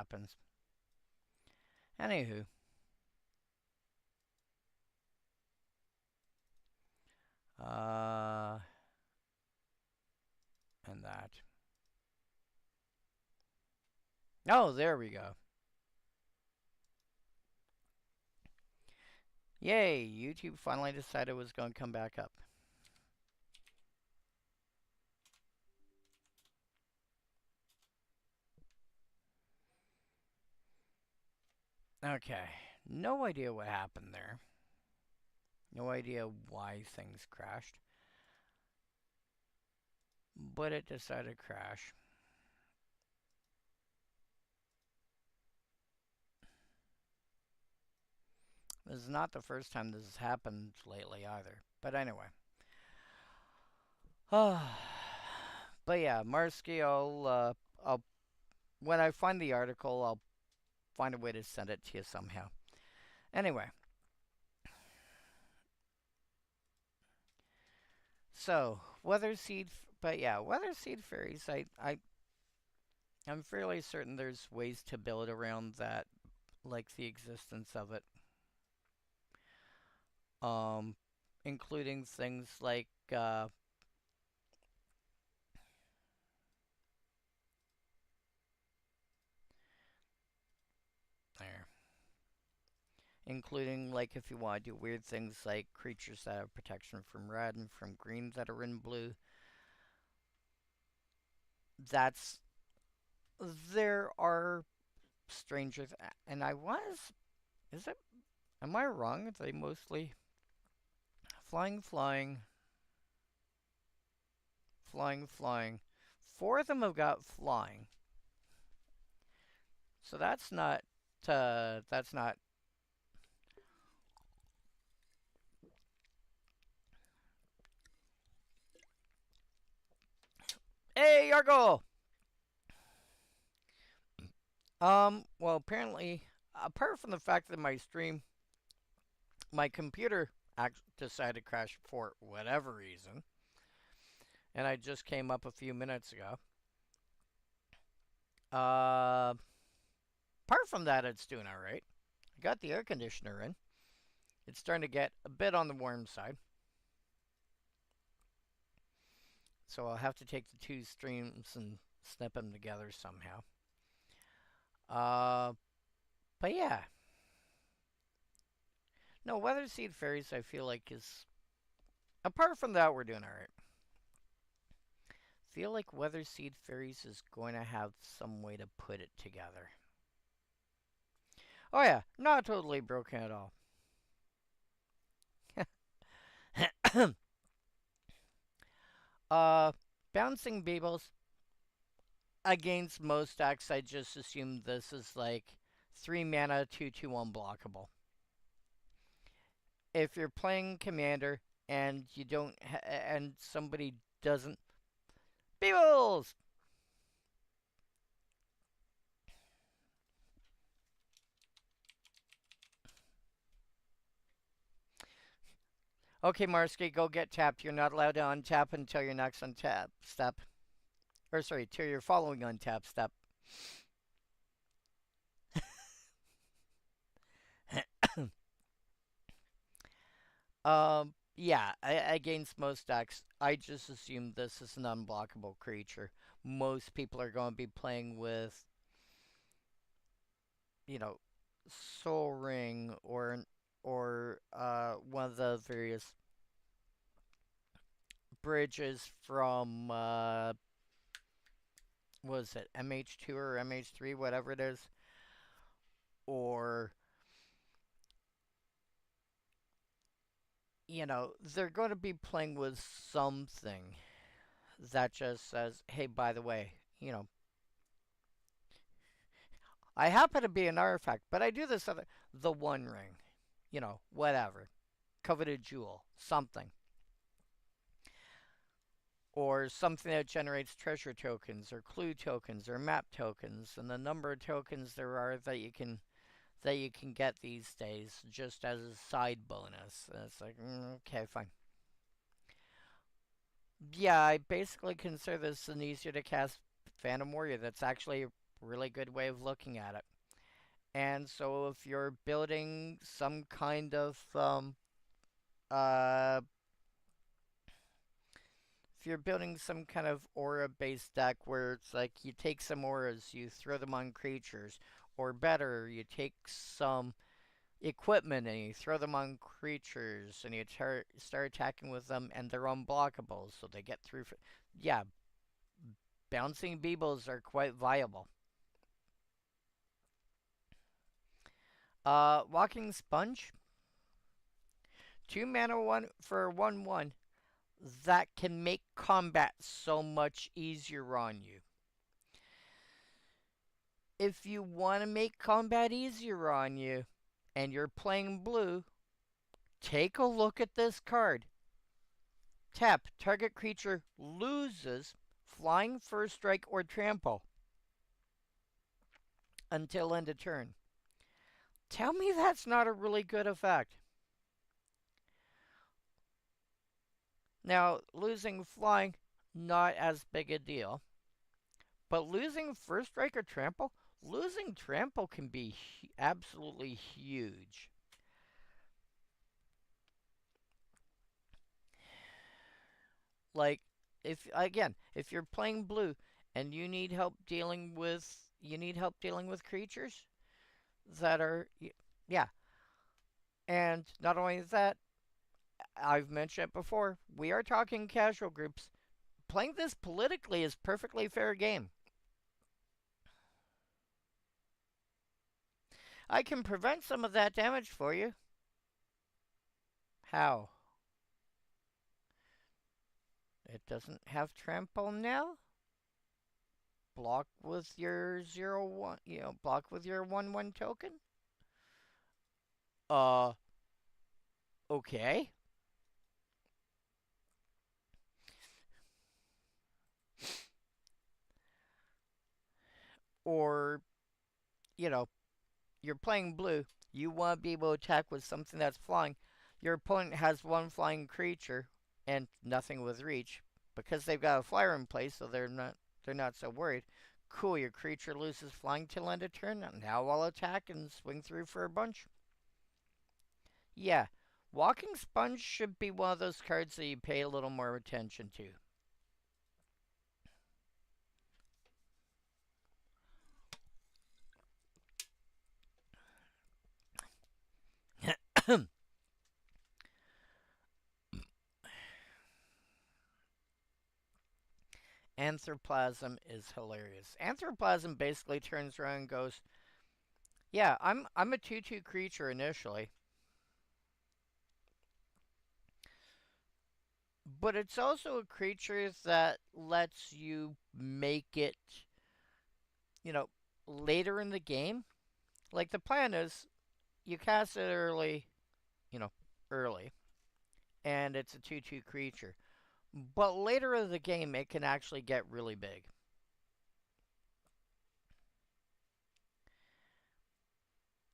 happens. Anywho. And that. Oh, there we go. Yay, YouTube finally decided it was going to come back up. Okay, no idea what happened there. No idea why things crashed. But it decided to crash. This is not the first time this has happened lately either. But anyway. But yeah, Marsky, I'll when I find the article, I'll find a way to send it to you somehow. Anyway. So, Weather Seed, but yeah, Weather Seed Fairies, I'm fairly certain there's ways to build around that, like the existence of it. Including things like, there. Including, like, if you want to do weird things like creatures that have protection from red and from green that are in blue. There are stranger, and am I wrong? They mostly flying. Four of them have got flying. So that's not. Hey, Yargo! Well, apparently, apart from the fact that my computer decided to crash for whatever reason, and I just came up a few minutes ago. Apart from that, it's doing alright. I got the air conditioner in. It's starting to get a bit on the warm side. So I'll have to take the two streams and snip them together somehow. But yeah. No, Weather Seed Fairies I feel like is... Apart from that, we're doing alright. Feel like Weather Seed Fairies is going to have some way to put it together. Oh yeah, not totally broken at all. Bouncing Beebles. Against most decks, I just assume this is like 3 mana, 2/2 unblockable. If you're playing Commander and you don't, and somebody doesn't, Beebles! Okay, Marsky, go get tapped. You're not allowed to untap until your next untap step. Or sorry, till your following untap step. Yeah, against most decks, I just assume this is an unblockable creature. Most people are going to be playing with, you know, Soul Ring or one of the various bridges from what is it, MH2 or MH3, whatever it is, or they're going to be playing with something that just says, hey, by the way, I happen to be an artifact, but I do this other, the One Ring, whatever, coveted jewel, something. Or something that generates treasure tokens or clue tokens or map tokens, and the number of tokens there are that you can get these days just as a side bonus. And it's like, okay, fine. Yeah, I basically consider this an easier to cast Phantom Warrior that's actually Really good way of looking at it. And so if you're building some kind of uh if you're building some kind of aura based deck where it's like you take some auras, you throw them on creatures, or better, you take some equipment and you throw them on creatures and you start attacking with them and they're unblockable so they get through. Yeah, bouncing beebles are quite viable. Walking Sponge, 2 mana one for 1/1 that can make combat so much easier on you. If you want to make combat easier on you and you're playing blue, take a look at this card. Tap, target creature loses flying, first strike, or trample until end of turn. Tell me that's not a really good effect. Now, losing flying, not as big a deal. But losing first strike or trample? Losing trample can be absolutely huge. Like, if you're playing blue and you need help dealing with creatures that are, yeah. And not only that, I've mentioned it before, we are talking casual groups. Playing this politically is perfectly fair game. I can prevent some of that damage for you. How? It doesn't have trample now? Block with your 0/1, block with your 1/1 token? Uh, okay. Or, you know, you're playing blue. You want to be able to attack with something that's flying. Your opponent has one flying creature and nothing with reach because they've got a flyer in place, so they're not so worried. Cool, your creature loses flying till end of turn. Now I'll attack and swing through for a bunch. Yeah, Walking Sponge should be one of those cards that you pay a little more attention to. Anthroplasm is hilarious. Anthroplasm basically turns around and goes, "Yeah, I'm a 2/2 creature initially, but it's also a creature that lets you make it, you know, later in the game. Like the plan is you cast it early, you know, early, and it's a 2/2 creature. But later in the game it can actually get really big.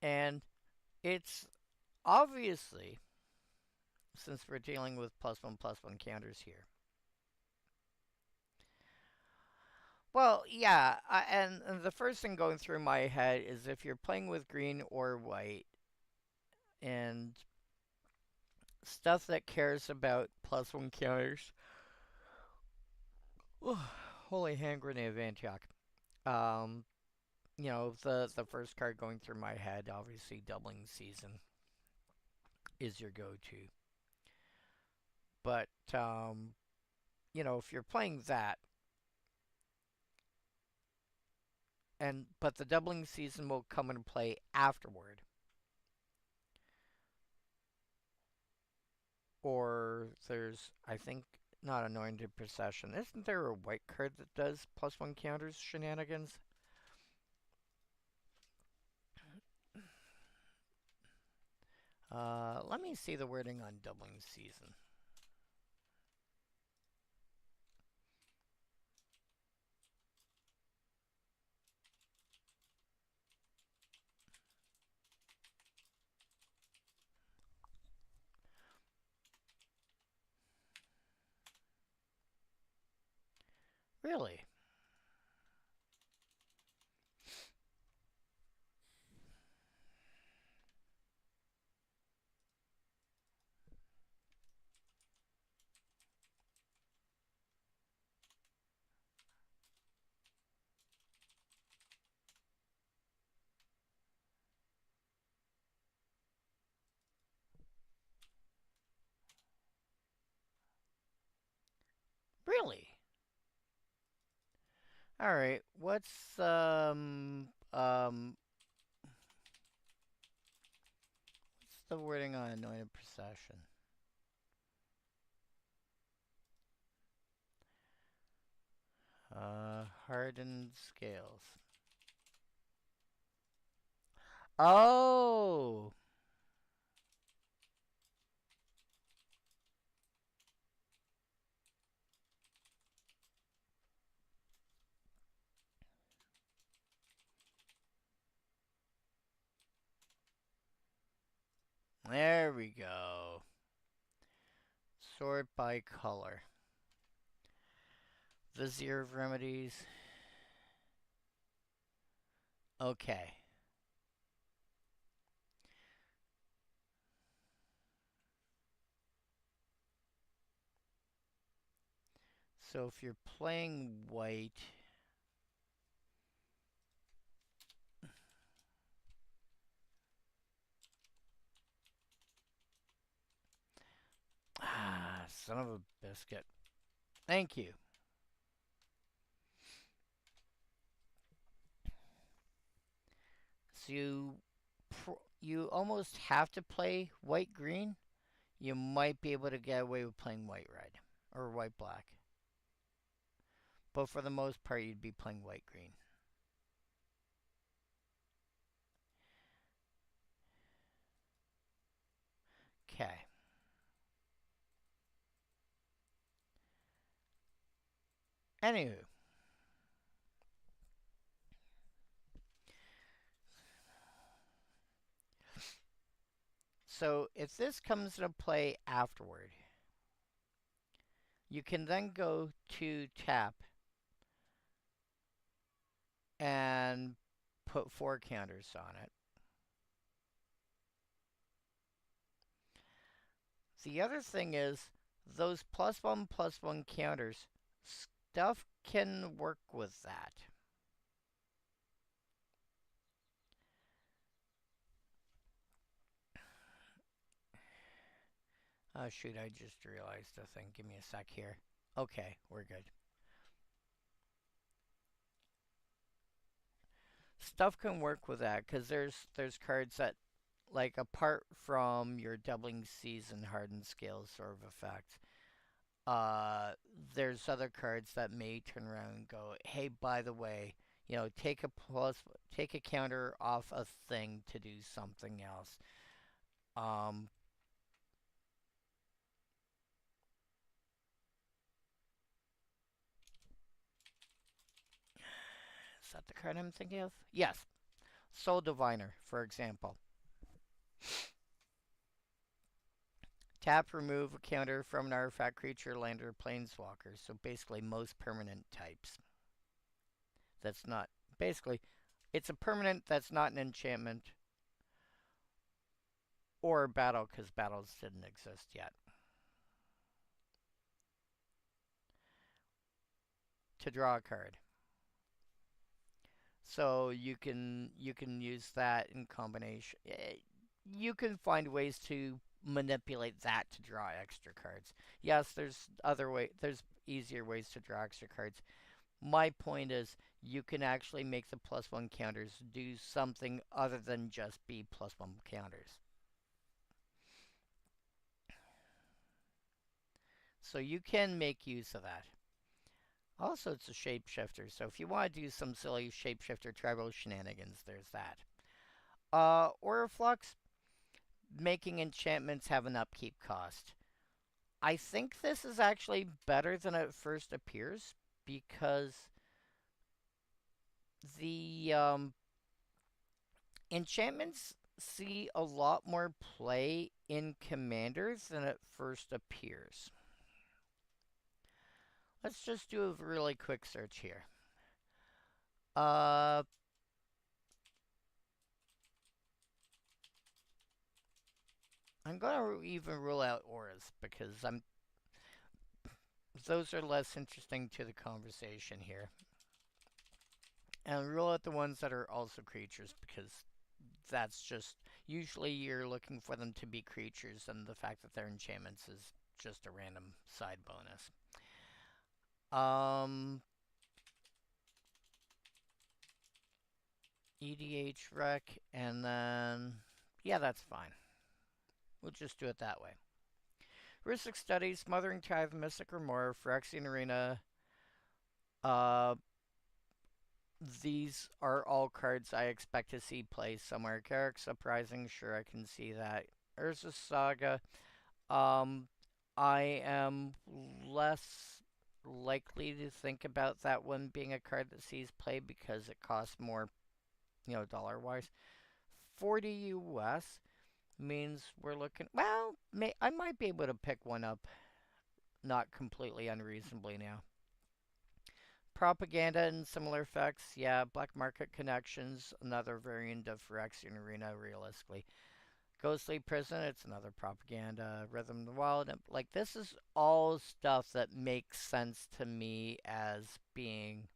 And it's obviously, since we're dealing with +1/+1 counters here. Well, yeah, and the first thing going through my head is if you're playing with green or white and stuff that cares about +1 counters. Holy hand grenade of Antioch. Um, the first card going through my head, obviously doubling season is your go-to. But if you're playing that, but the doubling season will come into play afterward. Or there's, I think, not Anointed Procession. Isn't there a white card that does +1 counters shenanigans? Let me see the wording on doubling season. Really? Really? Alright, what's the wording on anointed procession? Hardened scales. Oh! There we go. Sort by color. Vizier of Remedies. Okay. So if you're playing white, son of a biscuit. Thank you. So you almost have to play white green. You might be able to get away with playing white red or white black. But for the most part, you'd be playing white green. Okay. Anywho, so if this comes into play afterward, you can then go to tap and put 4 counters on it. The other thing is, those +1/+1 counters, stuff can work with that. Oh shoot, I just realized a thing. Give me a sec here. Okay, we're good. Stuff can work with that because there's cards that, like, apart from your doubling season hardened scales sort of effect, uh there's other cards that may turn around and go, hey, by the way, take a counter off a thing to do something else. Um is that the card I'm thinking of? Yes. Soul Diviner, for example. Tap, remove a counter from an artifact, creature, land, or planeswalker. So basically, most permanent types. That's not. Basically, it's a permanent that's not an enchantment or a battle because battles didn't exist yet. To draw a card. So you can use that in combination. You can find ways to manipulate that to draw extra cards. Yes, there's easier ways to draw extra cards. My point is, you can actually make the +1 counters do something other than just be +1 counters. So you can make use of that. Also, it's a shapeshifter, so if you want to do some silly shapeshifter tribal shenanigans, there's that. Oriflux, making enchantments have an upkeep cost. I think this is actually better than it first appears because the enchantments see a lot more play in Commanders than it first appears. Let's just do a really quick search here. Uh, I'm gonna even rule out auras because those are less interesting to the conversation here. And rule out the ones that are also creatures because that's just usually you're looking for them to be creatures, and the fact that they're enchantments is just a random side bonus. Um, EDH rec, and then yeah, that's fine. We'll just do it that way. Rustic Studies, Smothering Tithe, Mystic Remora, Phyrexian Arena. Uh, these are all cards I expect to see play somewhere. Carrick's Uprising, sure, I can see that. Urza Saga, um, I am less likely to think about that one being a card that sees play because it costs more, dollar wise. 40 US means we're looking. Well, I might be able to pick one up, not completely unreasonably now. Propaganda and similar effects, yeah. Black market connections, another variant of Phyrexian Arena, realistically. Ghostly Prison, it's another propaganda. Rhythm of the Wild, like this is all stuff that makes sense to me as being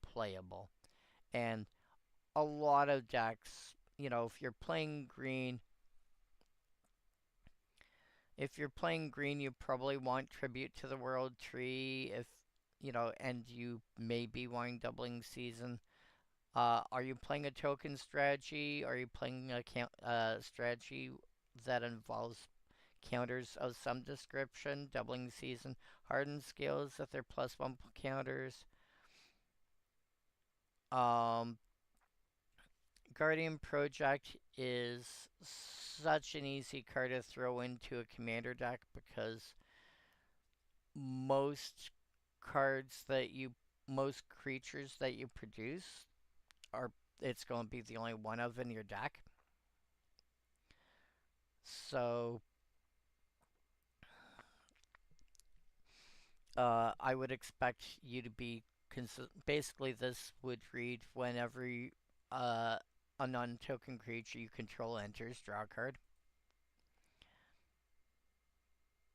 playable. And a lot of decks, if you're playing green, you probably want Tribute to the World Tree and you may be wanting Doubling Season. Are you playing a token strategy? Are you playing a strategy that involves counters of some description? Doubling Season, Hardened Skills that they're +1 counters. Um, Guardian Project is such an easy card to throw into a commander deck because most cards that you most creatures that you produce are it's going to be the only one of in your deck. So I would expect you to be basically this would read whenever a non-token creature you control enters, draw a card.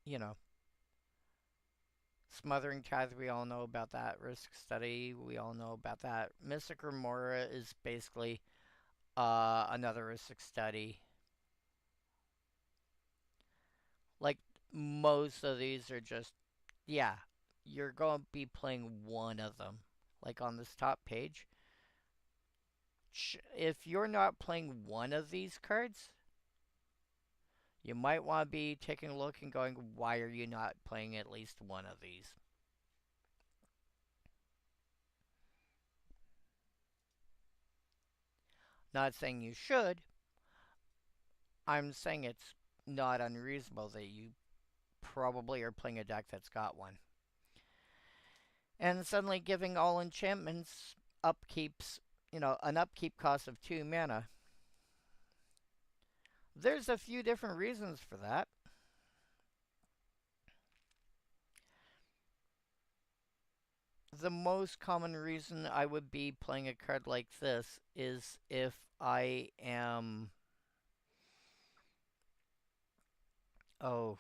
You know, Smothering Tithe, we all know about that. Risk Study, we all know about that. Mystic Remora is basically another Risk Study. Like, most of these are just, yeah, you're going to be playing one of them. Like on this top page, if you're not playing one of these cards, you might want to be taking a look and going, why are you not playing at least one of these? Not saying you should. I'm saying it's not unreasonable that you probably are playing a deck that's got one. And suddenly giving all enchantments upkeeps, an upkeep cost of 2 mana. There's a few different reasons for that. The most common reason I would be playing a card like this is if I am. Oh,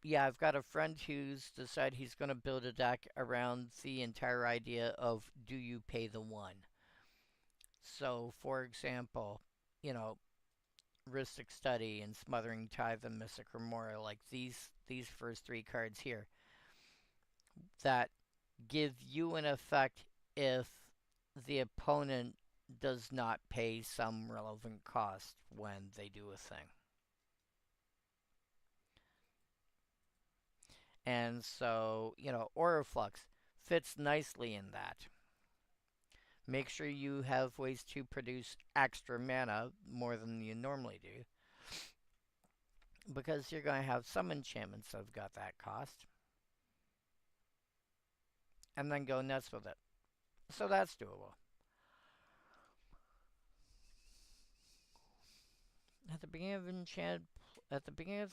yeah, I've got a friend who's decided he's going to build a deck around the entire idea of do you pay the one? So, for example, you know, Ristic Study and Smothering Tithe and Mystic Remora, like these first three cards here, that give you an effect if the opponent does not pay some relevant cost when they do a thing. And so, Auraflux fits nicely in that. Make sure you have ways to produce extra mana more than you normally do. Because you're going to have some enchantments that have got that cost. And then go nuts with it. So that's doable. At the beginning of enchant, at the beginning of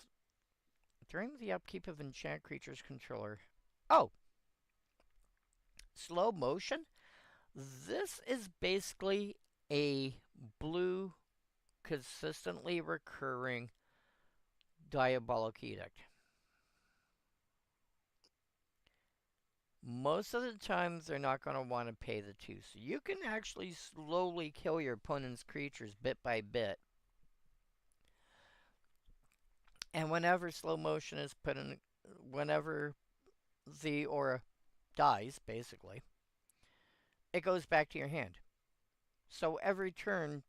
during the upkeep of enchant creature's controller. Oh, slow motion. This is basically a blue, consistently recurring diabolic edict. Most of the time, they're not going to want to pay the 2. So you can actually slowly kill your opponent's creatures bit by bit. And whenever slow motion is put in, whenever the aura dies, basically, it goes back to your hand. So every turn,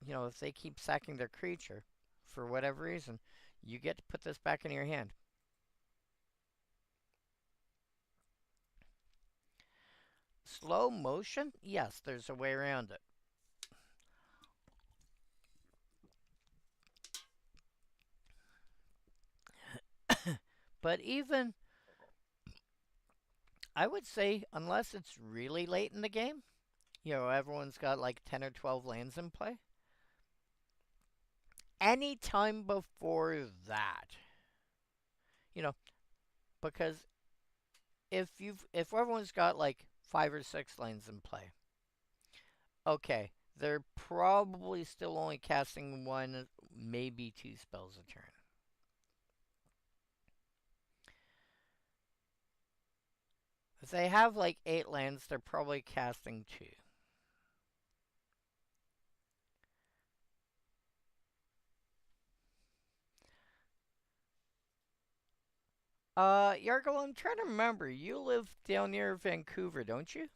if they keep sacking their creature, for whatever reason, you get to put this back in your hand. Slow motion? Yes, there's a way around it. But even, I would say, unless it's really late in the game, everyone's got like 10 or 12 lands in play. Any time before that, you know, because if everyone's got like 5 or 6 lanes in play, okay, they're probably still only casting one, maybe 2 spells a turn. If they have like 8 lands, they're probably casting 2. Yargo, I'm trying to remember. You live down near Vancouver, don't you?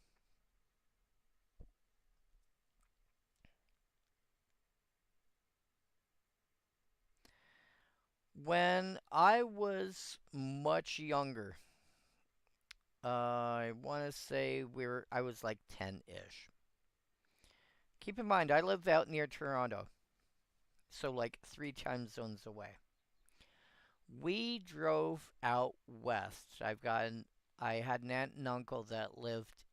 When I was much younger, I want to say I was like 10-ish. Keep in mind, I live out near Toronto, so like 3 time zones away. We drove out west. I had an aunt and uncle that lived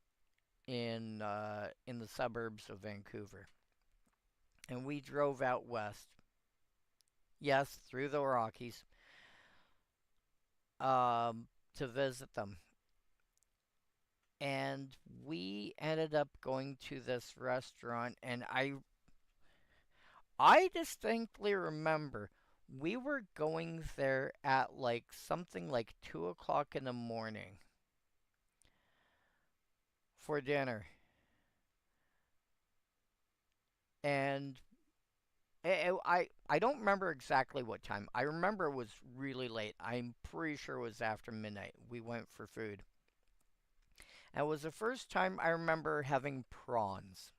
in the suburbs of Vancouver, and we drove out west. Yes, through the Rockies, um, to visit them. And we ended up going to this restaurant, and I distinctly remember we were going there at like something like 2 o'clock in the morning for dinner. And I don't remember exactly what time. I remember it was really late. I'm pretty sure it was after midnight. We went for food. And it was the first time I remember having prawns.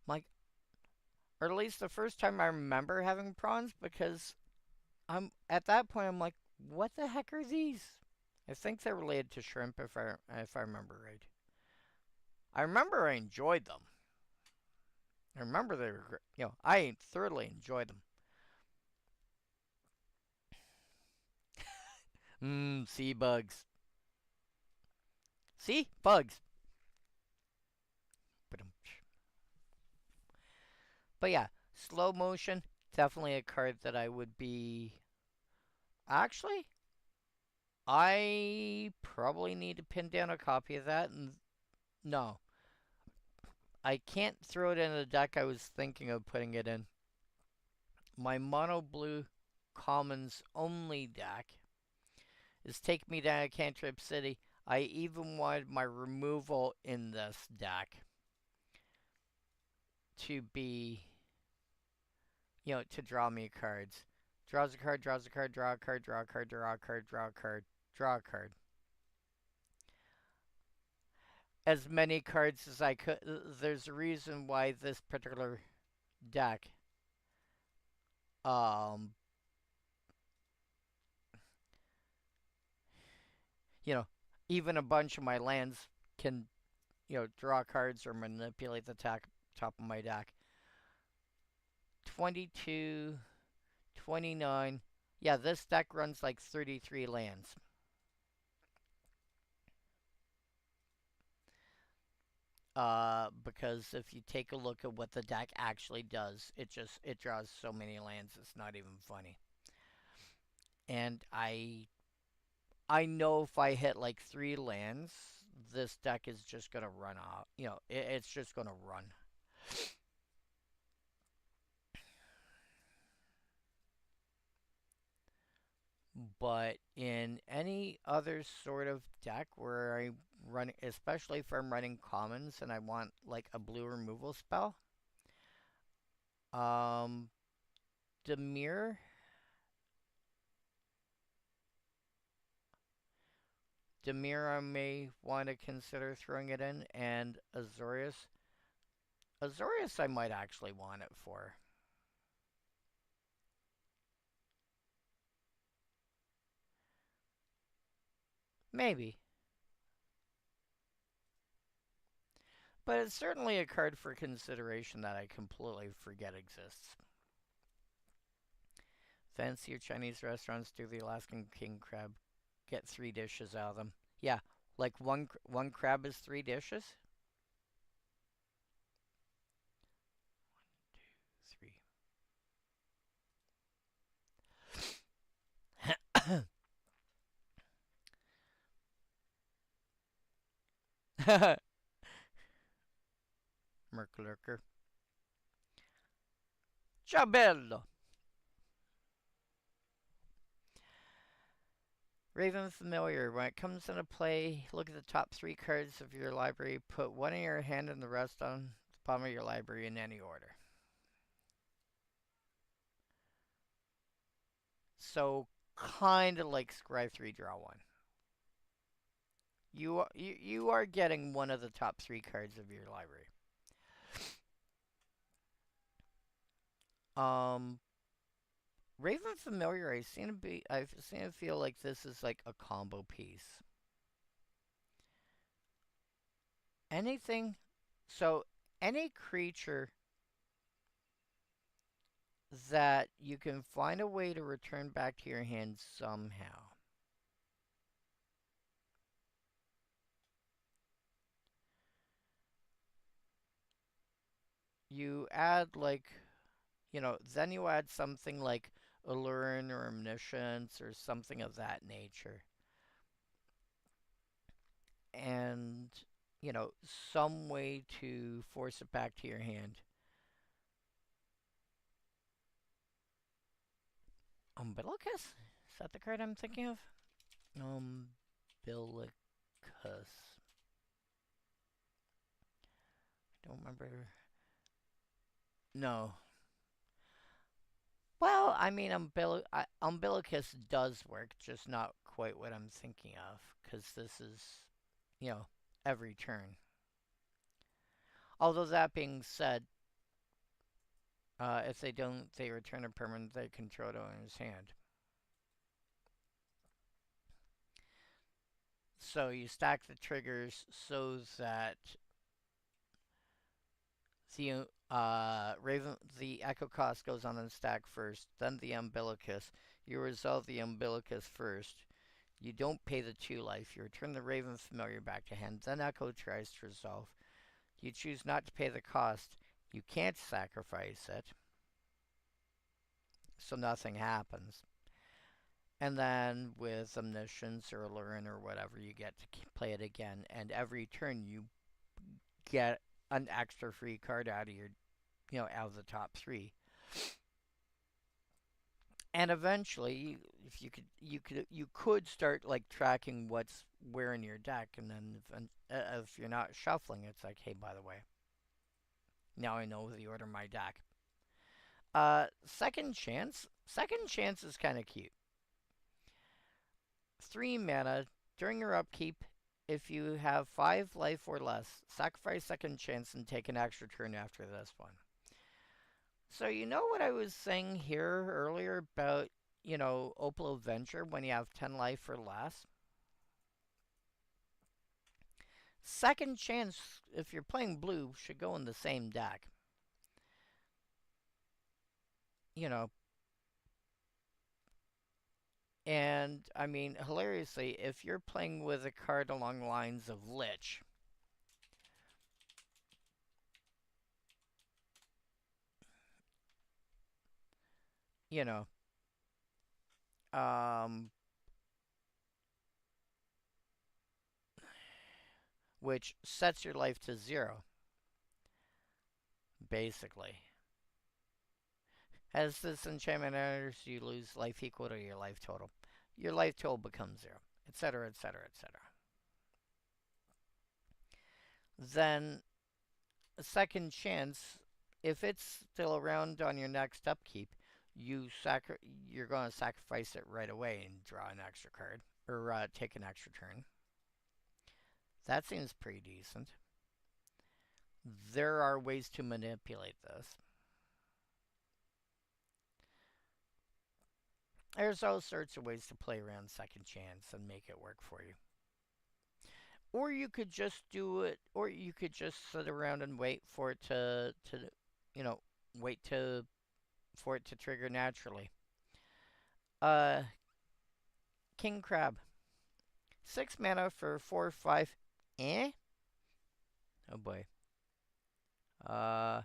Like, or at least the first time I remember having prawns, because I'm at that point I'm like, what the heck are these? I think they're related to shrimp if I remember right. I remember I enjoyed them. I remember they were I thoroughly enjoyed them. Sea bugs. See? Bugs. But yeah, slow motion, definitely a card that I would be. Actually, I probably need to pin down a copy of that. And no, I can't throw it in a deck I was thinking of putting it in. My mono blue commons only deck is Take Me Down to Cantrip City. I even wanted my removal in this deck to be, to draw me cards. Draws a card, draws a card, draw a card, draw a card, draw a card, draw a card, draw a card. As many cards as I could. There's a reason why this particular deck, um, you know, even a bunch of my lands can, draw cards or manipulate the top of my deck. 22, 29. Yeah, this deck runs like 33 lands. Because if you take a look at what the deck actually does, it draws so many lands, it's not even funny. And I know if I hit like 3 lands, this deck is just gonna run out. It's just gonna run. But in any other sort of deck where I run, especially if I'm running commons and I want like a blue removal spell, um, Demir Demir I may want to consider throwing it in, and Azorius. Azorius I might actually want it for. Maybe. But it's certainly a card for consideration that I completely forget exists. Fancier Chinese restaurants do the Alaskan king crab. Get 3 dishes out of them. Yeah, like one crab is 3 dishes? 3. Merklurker. Ciao Raven Familiar. When it comes into play, look at the top 3 cards of your library. Put one in your hand and the rest on the bottom of your library in any order. So, kind of like Scry 3 Draw 1. You are getting one of the top 3 cards of your library. Um, Raven Familiar. I've seen it feel like this is like a combo piece. Anything. So any creature that you can find a way to return back to your hand somehow. You add like, then you add something like Alluring or Omniscience or something of that nature. And, some way to force it back to your hand. Umbilicus? Is that the card I'm thinking of? Umbilicus. Don't remember. No. Well, I mean, umbilicus does work, just not quite what I'm thinking of, because this is, you know, every turn. Although that being said, if they don't, they return a permanent they control to his hand. So you stack the triggers so that the Echo Cost goes on and stack first, then the Umbilicus. You resolve the Umbilicus first. You don't pay the 2 life. You return the Raven Familiar back to hand. Then Echo tries to resolve. You choose not to pay the cost. You can't sacrifice it. So nothing happens. And then with Omniscience or Alluring or whatever, you get to play it again. And every turn you get an extra free card out of out of the top 3. And eventually, if you could start like tracking what's where in your deck, and then if you're not shuffling, it's like, hey, by the way, now I know the order of my deck. Second chance. Second chance is kind of cute. 3 mana during your upkeep. If you have 5 life or less, sacrifice second chance and take an extra turn after this one. So you know what I was saying here earlier about, Opal Adventure when you have 10 life or less? Second chance, if you're playing blue, should go in the same deck. And, I mean, hilariously, if you're playing with a card along the lines of Lich, you know, which sets your life to 0, basically. As this enchantment enters, you lose life equal to your life total. Your life total becomes 0, etc., etc., etc. Then, a second chance, if it's still around on your next upkeep, you're going to sacrifice it right away and draw an extra card, or take an extra turn. That seems pretty decent. There are ways to manipulate this. There's all sorts of ways to play around second chance and make it work for you. Or you could just do it, or you could just sit around and wait for it to you know, wait to for it to trigger naturally. Uh, King Crab, 6 mana for 4/5. Eh? Oh boy. Uh,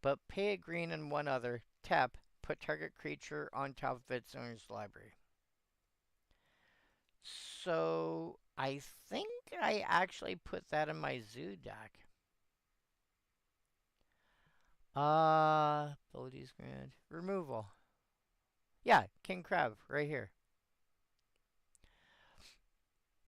but pay a green and one other. Tap. Put target creature on top of its owner's library. So I think I actually put that in my zoo deck. Abilities grant removal. Yeah, King Crab right here.